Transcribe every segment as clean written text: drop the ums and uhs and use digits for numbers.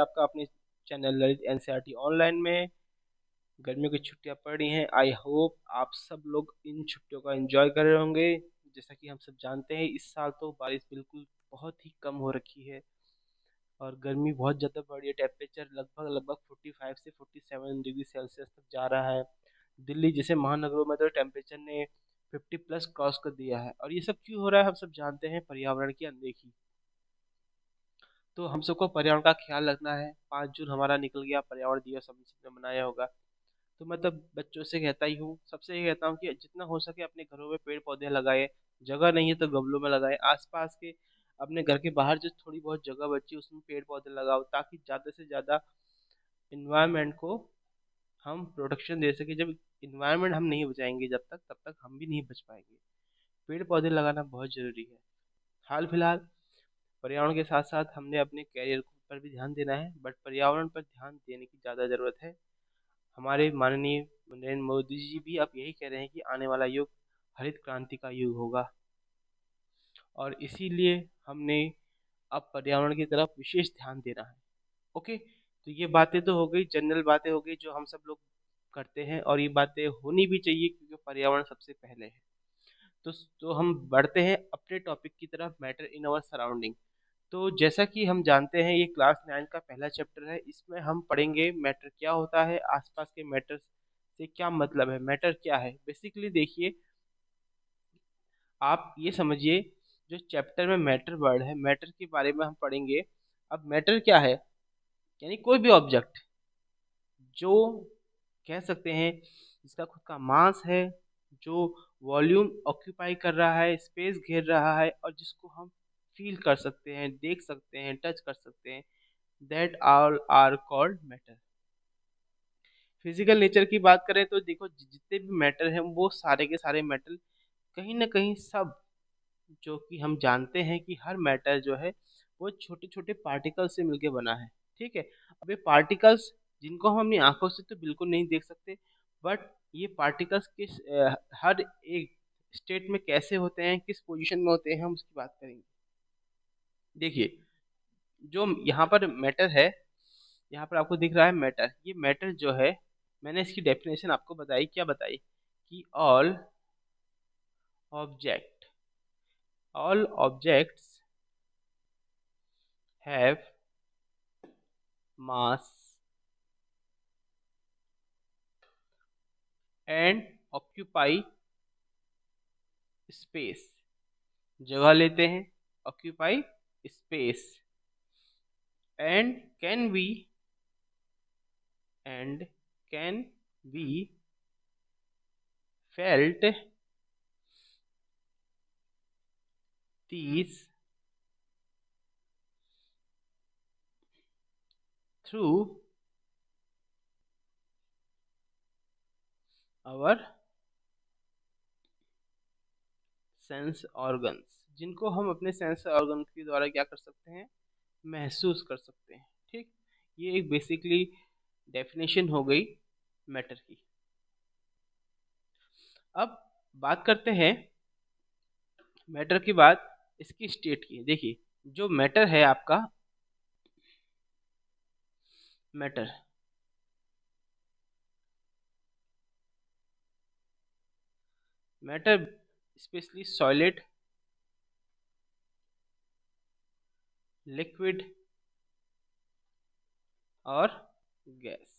आपका अपने channel Lalit NCERT online में। गर्मियों की छुट्टियां पड़ी हैं। आई होप आप सब लोग इन छुट्टियों का एंजॉय कर रहे होंगे। जैसा कि हम सब जानते हैं, इस साल तो बारिश बिल्कुल बहुत ही कम हो रखी है और गर्मी बहुत ज़्यादा बढ़ी है। टेम्परेचर लगभग लगभग 45 से 47 डिग्री सेल्सियस तक जा रहा है। दिल्ली जैसे महानगरों में तो टेम्परेचर ने 50 प्लस क्रॉस कर दिया है। और ये सब क्यों हो रहा है हम सब जानते हैं, पर्यावरण की अनदेखी। तो हम सबको पर्यावरण का ख्याल रखना है। 5 जून हमारा निकल गया, पर्यावरण दिवस हम सबने मनाया होगा। तो मैं तब बच्चों से कहता ही हूँ, सबसे ये कहता हूँ कि जितना हो सके अपने घरों में पेड़ पौधे लगाए। जगह नहीं है तो गमलों में लगाए। आसपास के अपने घर के बाहर जो थोड़ी बहुत जगह बची उसमें पेड़ पौधे लगाओ, ताकि ज़्यादा से ज़्यादा इन्वायरमेंट को हम प्रोटेक्शन दे सके। जब इन्वायरमेंट हम नहीं बचाएंगे जब तक, तब तक हम भी नहीं बच पाएंगे। पेड़ पौधे लगाना बहुत ज़रूरी है। हाल फिलहाल पर्यावरण के साथ साथ हमने अपने कैरियर पर भी ध्यान देना है, बट पर्यावरण पर ध्यान देने की ज़्यादा ज़रूरत है। हमारे माननीय नरेंद्र मोदी जी भी अब यही कह रहे हैं कि आने वाला युग हरित क्रांति का युग होगा, और इसीलिए हमने अब पर्यावरण की तरफ विशेष ध्यान देना है। ओके, तो ये बातें तो हो गई, जनरल बातें हो गई जो हम सब लोग करते हैं, और ये बातें होनी भी चाहिए क्योंकि पर्यावरण सबसे पहले है। तो हम बढ़ते हैं अपने टॉपिक की तरफ, मैटर इन आवर सराउंडिंग। तो जैसा कि हम जानते हैं, ये क्लास 9 का पहला चैप्टर है। इसमें हम पढ़ेंगे मैटर क्या होता है, आसपास के मैटर से क्या मतलब है, मैटर क्या है। बेसिकली देखिए, आप ये समझिए, जो चैप्टर में मैटर वर्ड है, मैटर के बारे में हम पढ़ेंगे। अब मैटर क्या है, यानी कोई भी ऑब्जेक्ट जो कह सकते हैं जिसका खुद का मास है, जो वॉल्यूम ऑक्यूपाई कर रहा है, स्पेस घेर रहा है, और जिसको हम फील कर सकते हैं, देख सकते हैं, टच कर सकते हैं, that all are called matter. Physical nature की बात करें तो देखो, जितने भी मैटर हैं वो सारे के सारे मैटर कहीं ना कहीं सब, जो कि हम जानते हैं कि हर मैटर जो है वो छोटे छोटे पार्टिकल से मिलके बना है। ठीक है। अब ये पार्टिकल्स जिनको हम अपनी आंखों से तो बिल्कुल नहीं देख सकते, बट ये पार्टिकल्स हर एक स्टेट में कैसे होते हैं, किस पोजीशन में होते हैं, हम उसकी बात करेंगे। देखिए, जो यहाँ पर मैटर है, यहाँ पर आपको दिख रहा है मैटर। ये मैटर जो है, मैंने इसकी डेफिनेशन आपको बताई। क्या बताई? कि object all objects have mass and occupy space. जगह लेते हैं, occupy space, and can be and can be felt these through our sense organs, जिनको हम अपने सेंस ऑर्गन के द्वारा क्या कर सकते हैं, महसूस कर सकते हैं। ठीक। ये एक बेसिकली डेफिनेशन हो गई मैटर की। अब बात करते हैं मैटर की, बात इसकी स्टेट की। देखिए, जो मैटर है आपका, matter matter specially solid, liquid और गैस।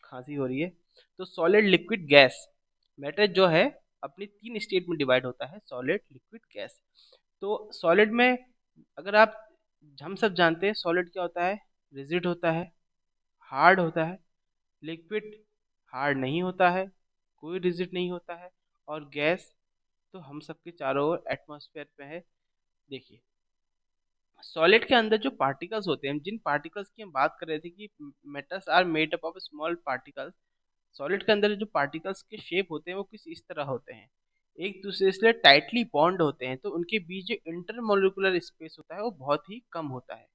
खांसी हो रही है। तो सॉलिड, लिक्विड, गैस, मैटर जो है अपनी 3 स्टेट में डिवाइड होता है, सॉलिड, लिक्विड, गैस। तो सॉलिड में, अगर आप, हम सब जानते हैं सॉलिड क्या होता है, रिजिड होता है, हार्ड होता है। लिक्विड हार्ड नहीं होता है, कोई रिजिड नहीं होता है। और गैस तो हम सबके चारों ओर एटमॉस्फेयर पे है। देखिए, सॉलिड के अंदर जो पार्टिकल्स होते हैं, जिन पार्टिकल्स की हम बात कर रहे थे कि metals are made up of small particles, solid के अंदर जो पार्टिकल्स के शेप होते हैं वो कुछ इस तरह होते हैं, एक दूसरे से टाइटली बॉन्ड होते हैं, तो उनके बीच जो इंटरमोलिकुलर स्पेस होता है वो बहुत ही कम होता है।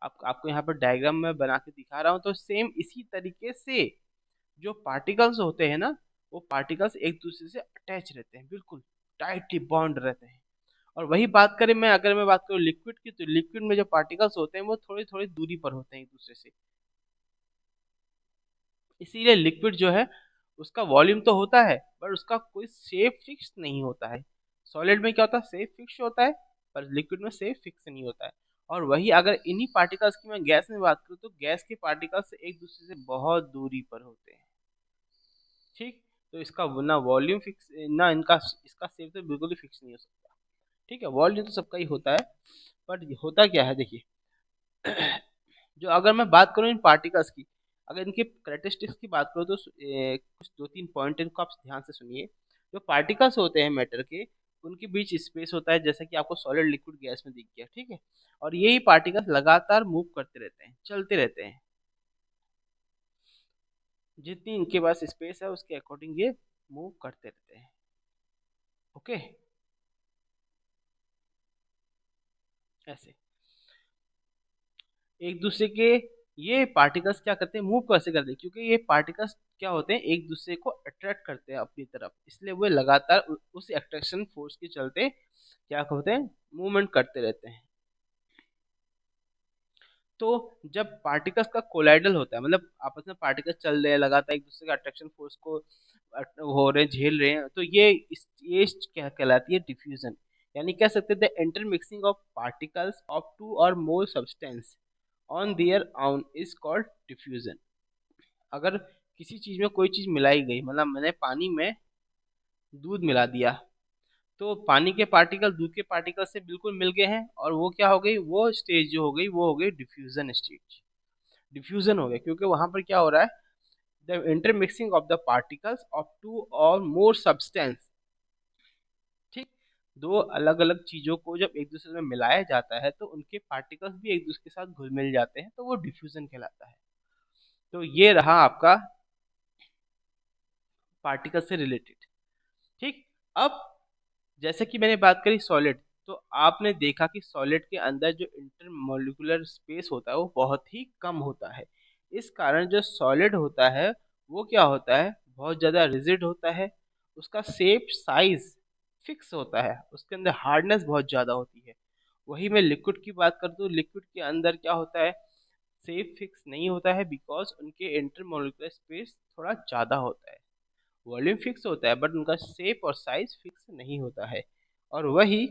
आपको यहाँ पर डायग्राम में बना के दिखा रहा हूँ, तो सेम इसी तरीके से जो पार्टिकल्स होते हैं ना, वो पार्टिकल्स एक दूसरे से अटैच रहते हैं, बिल्कुल टाइटली बॉन्ड रहते हैं। और वही बात करें मैं अगर मैं बात करूँ लिक्विड की, तो लिक्विड में जो पार्टिकल्स होते हैं वो थोड़ी थोड़ी दूरी पर होते हैं एक दूसरे से। इसीलिए लिक्विड जो है उसका वॉल्यूम तो होता है पर उसका कोई शेप फिक्स नहीं होता है। सॉलिड में क्या होता है, शेप फिक्स होता है, पर लिक्विड में शेप फिक्स नहीं होता है। और वही अगर इन्हीं पार्टिकल्स की मैं गैस में बात करूँ तो गैस के पार्टिकल्स एक दूसरे से बहुत दूरी पर होते हैं। ठीक, तो इसका ना वॉल्यूम फिक्स, ना इनका इसका शेप तो बिल्कुल ही फिक्स नहीं हो सकता। ठीक है, वॉल्यूम तो सबका ही होता है, पर होता क्या है देखिए, जो अगर मैं बात करूँ इन पार्टिकल्स की, अगर इनके करेक्टरिस्टिक्स की बात करूँ तो कुछ दो तीन पॉइंट इनको आप ध्यान से सुनिए। जो पार्टिकल्स होते हैं मैटर के, उनके बीच स्पेस होता है, जैसे कि आपको सॉलिड लिक्विड गैस में दिख गया, ठीक है। और यही पार्टिकल्स लगातार मूव करते रहते हैं, चलते रहते हैं। जितनी इनके पास स्पेस है उसके अकॉर्डिंग ये मूव करते रहते हैं। ओके, ऐसे एक दूसरे के ये पार्टिकल्स क्या करते हैं, मूव कैसे करते हैं, क्योंकि ये पार्टिकल्स क्या होते हैं एक दूसरे को अट्रैक्ट करते हैं अपनी तरफ, इसलिए वो लगातार उस अट्रैक्शन फोर्स के चलते क्या होते हैं, मूवमेंट करते रहते हैं। तो जब पार्टिकल्स का कोलाइडल होता है, मतलब आपस में पार्टिकल्स चल रहे हैं लगातार एक दूसरे के अट्रैक्शन फोर्स को हो रहे हैं, झेल रहे हैं, तो ये क्या कहलाती है, डिफ्यूजन। यानी कह सकते हैं the intermixing of particles of two और more substance on their own is called diffusion. अगर किसी चीज में कोई चीज मिलाई गई, मतलब मैंने पानी में दूध मिला दिया, तो पानी के पार्टिकल दूध के पार्टिकल से बिल्कुल मिल गए हैं, और वो क्या हो गई, वो स्टेज जो हो गई वो हो गई डिफ्यूजन स्टेज। डिफ्यूजन हो गया क्योंकि वहां पर क्या हो रहा है, the intermixing of the particles of two और मोर सब्सटेंस। ठीक, दो अलग अलग चीजों को जब एक दूसरे में मिलाया जाता है तो उनके पार्टिकल्स भी एक दूसरे के साथ घुल मिल जाते हैं, तो वो डिफ्यूजन कहलाता है। तो ये रहा आपका पार्टिकल से रिलेटेड। ठीक, अब जैसे कि मैंने बात करी सॉलिड, तो आपने देखा कि सॉलिड के अंदर जो इंटरमोलिकुलर स्पेस होता है वो बहुत ही कम होता है। इस कारण जो सॉलिड होता है वो क्या होता है, बहुत ज़्यादा रिजिड होता है। उसका शेप साइज फिक्स होता है, उसके अंदर हार्डनेस बहुत ज़्यादा होती है। वही मैं लिक्विड की बात कर दूँ, लिक्विड के अंदर क्या होता है, शेप फिक्स नहीं होता है, बिकॉज उनके इंटरमोलिकुलर स्पेस थोड़ा ज़्यादा होता है। वॉल्यूम फिक्स होता है बट उनका शेप और साइज फिक्स नहीं होता है। और वही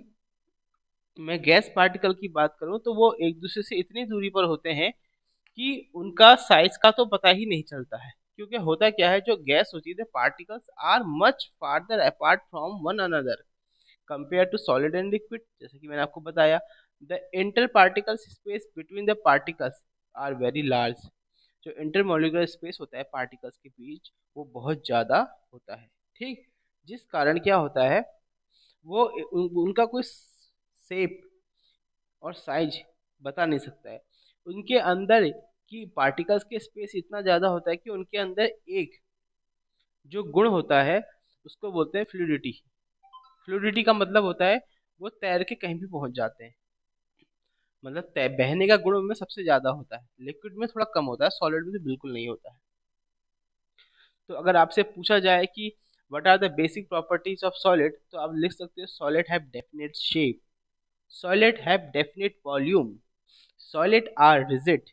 मैं गैस पार्टिकल की बात करूं तो वो एक दूसरे से इतनी दूरी पर होते हैं कि उनका साइज का तो पता ही नहीं चलता है। क्योंकि होता क्या है, जो गैस होती है, particles are much farther apart from one another compare to solid and liquid, जैसे कि मैंने आपको बताया। The inter particle space between the particles are very large. जो इंटरमोलिकुलर स्पेस होता है पार्टिकल्स के बीच वो बहुत ज़्यादा होता है। ठीक, जिस कारण क्या होता है, वो उनका कोई शेप और साइज बता नहीं सकता है। उनके अंदर की पार्टिकल्स के स्पेस इतना ज़्यादा होता है कि उनके अंदर एक जो गुण होता है उसको बोलते हैं फ्लूइडिटी। फ्लूइडिटी का मतलब होता है वो तैर के कहीं भी पहुंच जाते हैं, मतलब बहने का गुण उनमें सबसे ज़्यादा होता है। लिक्विड में थोड़ा कम होता है, सॉलिड में तो बिल्कुल नहीं होता है। तो अगर आपसे पूछा जाए कि what are the basic properties of solid, तो आप लिख सकते हो solid have definite shape, solid have definite volume, solid are rigid,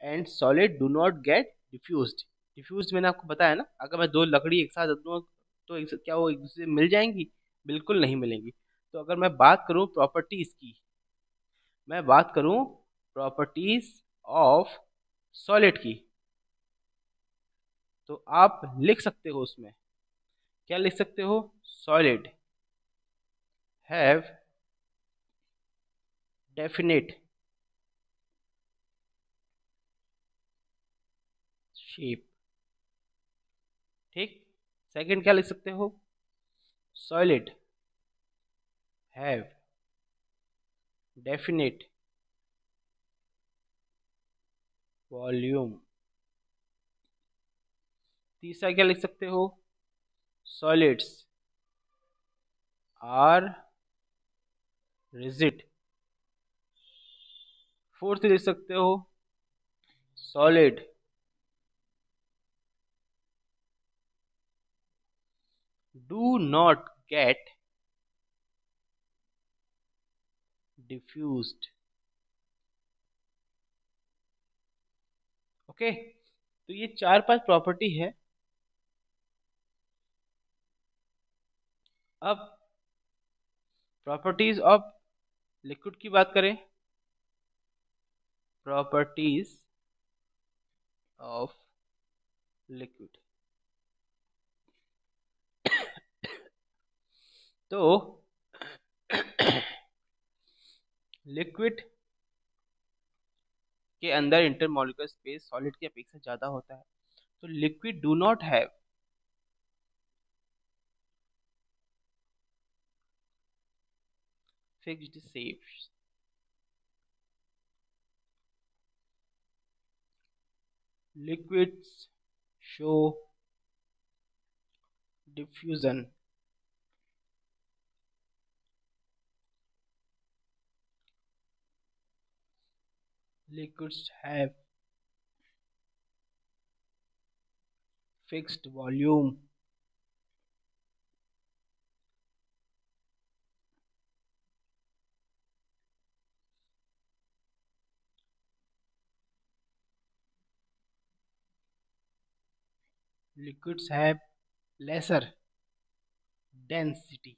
and solid do not get diffused. Diffused मैंने आपको बताया ना, अगर मैं दो लकड़ी एक साथ रख दूँ तो क्या वो एक दूसरे से मिल जाएंगी, बिल्कुल नहीं मिलेंगी। तो अगर मैं बात करूं प्रॉपर्टीज की, मैं बात करूं प्रॉपर्टीज ऑफ सॉलिड की, तो आप लिख सकते हो उसमें, क्या लिख सकते हो, सॉलिड हैव डेफिनेट शेप। ठीक, सेकंड क्या लिख सकते हो, सॉलिड हैव डेफिनेट वॉल्यूम। तीसरा क्या लिख सकते हो, सॉलिड्स आर रिजिड। फोर्थ लिख सकते हो, solid do not get diffused. Okay, तो ये चार पांच प्रॉपर्टी है। अब प्रॉपर्टीज ऑफ लिक्विड की बात करें। प्रॉपर्टीज ऑफ लिक्विड, तो लिक्विड के अंदर इंटरमॉलिक्यूलर स्पेस सॉलिड की अपेक्षा ज्यादा होता है। तो liquid do not have fixed shapes. Liquids show diffusion. Liquids have fixed volume. Liquids have laser density.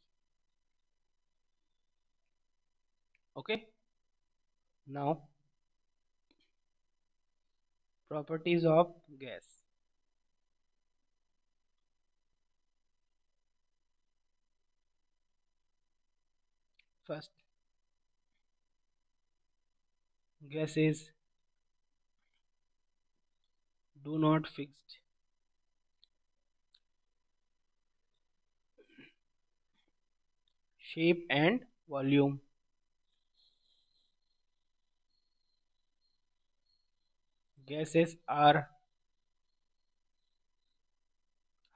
Okay, now properties of gas. First, gases do not fixed shape and volume. Gases are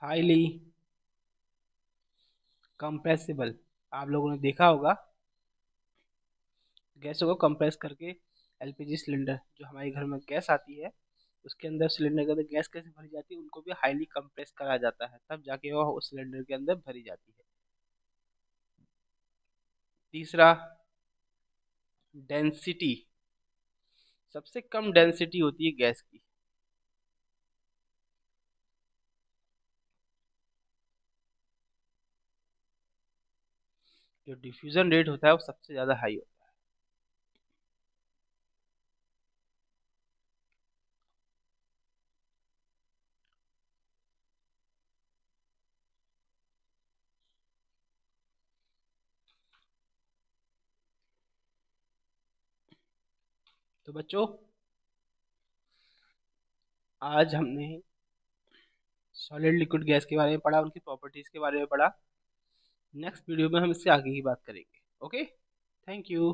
highly compressible। आप लोगों ने देखा होगा गैसों को compress करके LPG cylinder जो हमारे घर में गैस आती है उसके अंदर, सिलेंडर के अंदर गैस कैसे भरी जाती है, उनको भी हाईली कंप्रेस करा जाता है, तब जाके वह उस सिलेंडर के अंदर भरी जाती है। तीसरा, डेंसिटी। सबसे कम डेंसिटी होती है गैस की। जो डिफ्यूजन रेट होता है वो सबसे ज्यादा हाई होता है। तो बच्चों, आज हमने सॉलिड लिक्विड गैस के बारे में पढ़ा, उनकी प्रॉपर्टीज के बारे में पढ़ा। नेक्स्ट वीडियो में हम इससे आगे की बात करेंगे। Okay, thank you.